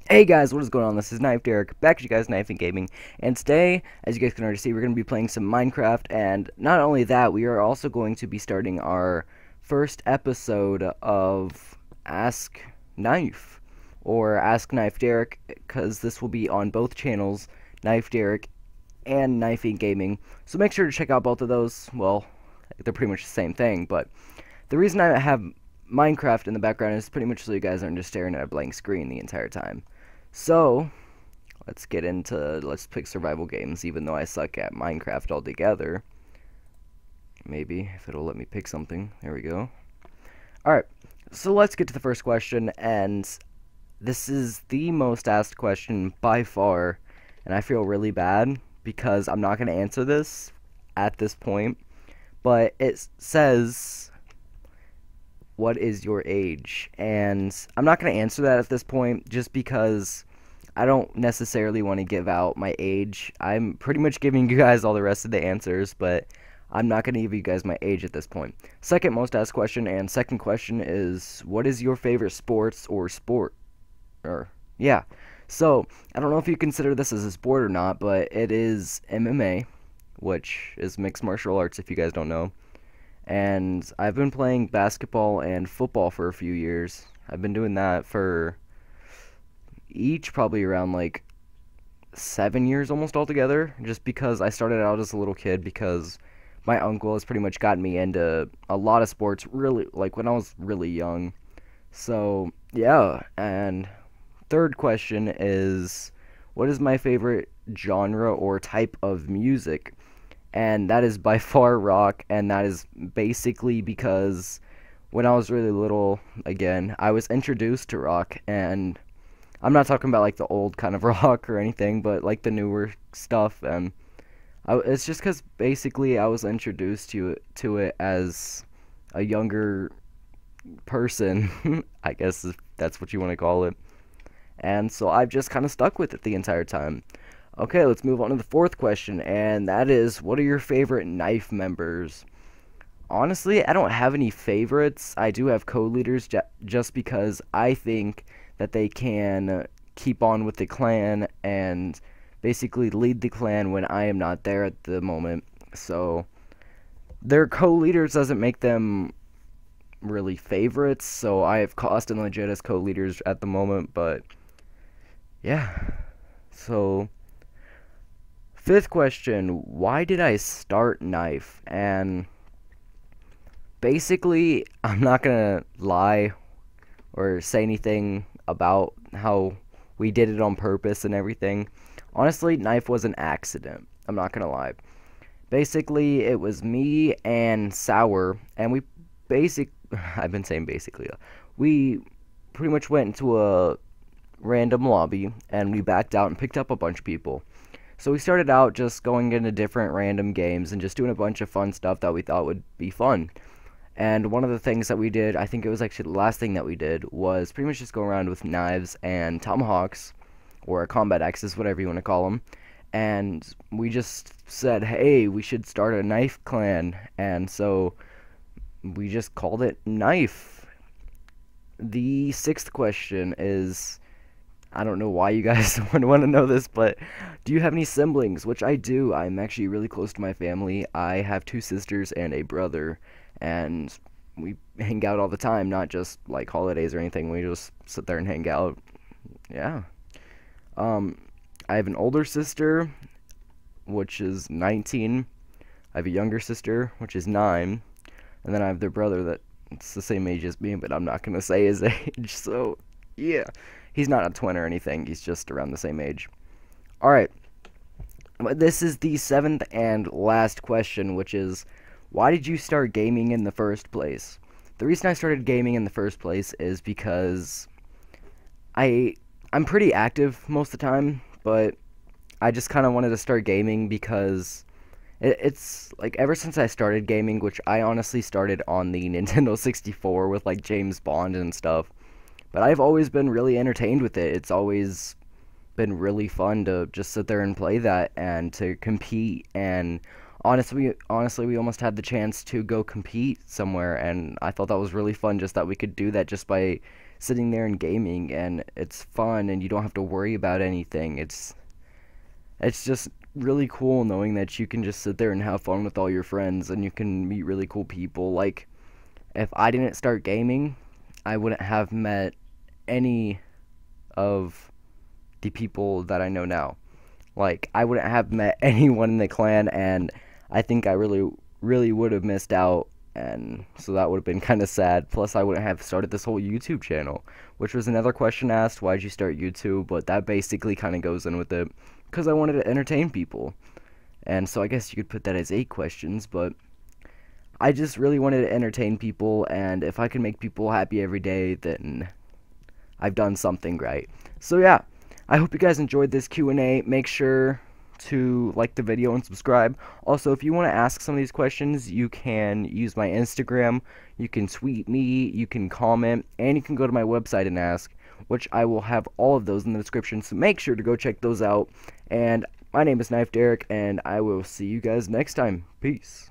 Hey guys, what is going on? This is Knife Derek, back to you guys, Knife and Gaming, and today, as you guys can already see, we're going to be playing some Minecraft, and not only that, we are also going to be starting our first episode of Ask Knife, or Ask Knife Derek, because this will be on both channels, Knife Derek and Knife and Gaming, so make sure to check out both of those. Well, they're pretty much the same thing, but the reason I have Minecraft in the background is pretty much so you guys aren't just staring at a blank screen the entire time. So, let's pick survival games, even though I suck at Minecraft altogether. Maybe, if it'll let me pick something. There we go. Alright, so let's get to the first question, and this is the most asked question by far, and I feel really bad because I'm not going to answer this at this point, but it says, what is your age? And I'm not going to answer that at this point just because I don't necessarily want to give out my age. I'm pretty much giving you guys all the rest of the answers, but I'm not going to give you guys my age at this point. Second most asked question, and second question is, what is your favorite sports or sport? Yeah. So, I don't know if you consider this as a sport or not, but it is MMA, which is mixed martial arts if you guys don't know. And I've been playing basketball and football for a few years. I've been doing that for each probably around like 7 years almost altogether, just because I started out as a little kid because my uncle has pretty much gotten me into a lot of sports really like when I was really young. So, yeah, and third question is, what is my favorite genre or type of music? And that is by far rock, and that is basically because when I was really little, again, I was introduced to rock, and I'm not talking about like the old kind of rock or anything, but like the newer stuff, and it's just because basically I was introduced to it as a younger person, I guess if that's what you want to call it, and so I've just kind of stuck with it the entire time. Okay, let's move on to the fourth question, and that is, what are your favorite Knife members? Honestly, I don't have any favorites. I do have co-leaders just because I think that they can keep on with the clan and basically lead the clan when I am not there at the moment. So, their co-leaders doesn't make them really favorites, so I have Cost and Legit as co-leaders at the moment, but yeah. So, fifth question, why did I start Knife? And basically, I'm not gonna lie or say anything about how we did it on purpose and everything. Honestly, Knife was an accident. I'm not gonna lie. Basically, it was me and Sour, and I've been saying basically, we pretty much went into a random lobby, and we backed out and picked up a bunch of people. So we started out just going into different random games and just doing a bunch of fun stuff that we thought would be fun. And one of the things that we did, I think it was actually the last thing that we did, was pretty much just go around with knives and tomahawks, or combat axes, whatever you want to call them. And we just said, hey, we should start a knife clan. And so we just called it Knife. The sixth question is, I don't know why you guys would want to know this, but do you have any siblings? Which I do. I'm actually really close to my family. I have 2 sisters and a brother, and we hang out all the time, not just like holidays or anything. We just sit there and hang out. Yeah. I have an older sister, which is 19. I have a younger sister, which is 9. And then I have their brother that's the same age as me, but I'm not going to say his age, so yeah. He's not a twin or anything, he's just around the same age. Alright, this is the 7th and last question, which is, why did you start gaming in the first place? The reason I started gaming in the first place is because I'm pretty active most of the time, but I just kind of wanted to start gaming because it's like ever since I started gaming, which I honestly started on the Nintendo 64 with like James Bond and stuff. But I've always been really entertained with it. It's always been really fun to just sit there and play that and to compete. And honestly, we almost had the chance to go compete somewhere, and I thought that was really fun just that we could do that just by sitting there and gaming, and it's fun, and you don't have to worry about anything. It's just really cool knowing that you can just sit there and have fun with all your friends, and you can meet really cool people. Like, if I didn't start gaming, I wouldn't have met any of the people that I know now. Like, I wouldn't have met anyone in the clan, and I think I really would have missed out, and so that would have been kind of sad. Plus, I wouldn't have started this whole YouTube channel, which was another question asked, why'd you start YouTube? But that basically kind of goes in with it, because I wanted to entertain people. And so I guess you could put that as 8 questions, but I just really wanted to entertain people, and if I can make people happy every day, then I've done something right. So yeah, I hope you guys enjoyed this Q&A. Make sure to like the video and subscribe. Also, if you want to ask some of these questions, you can use my Instagram, you can tweet me, you can comment, and you can go to my website and ask, which I will have all of those in the description, so make sure to go check those out. And my name is Nife Derek, and I will see you guys next time. Peace.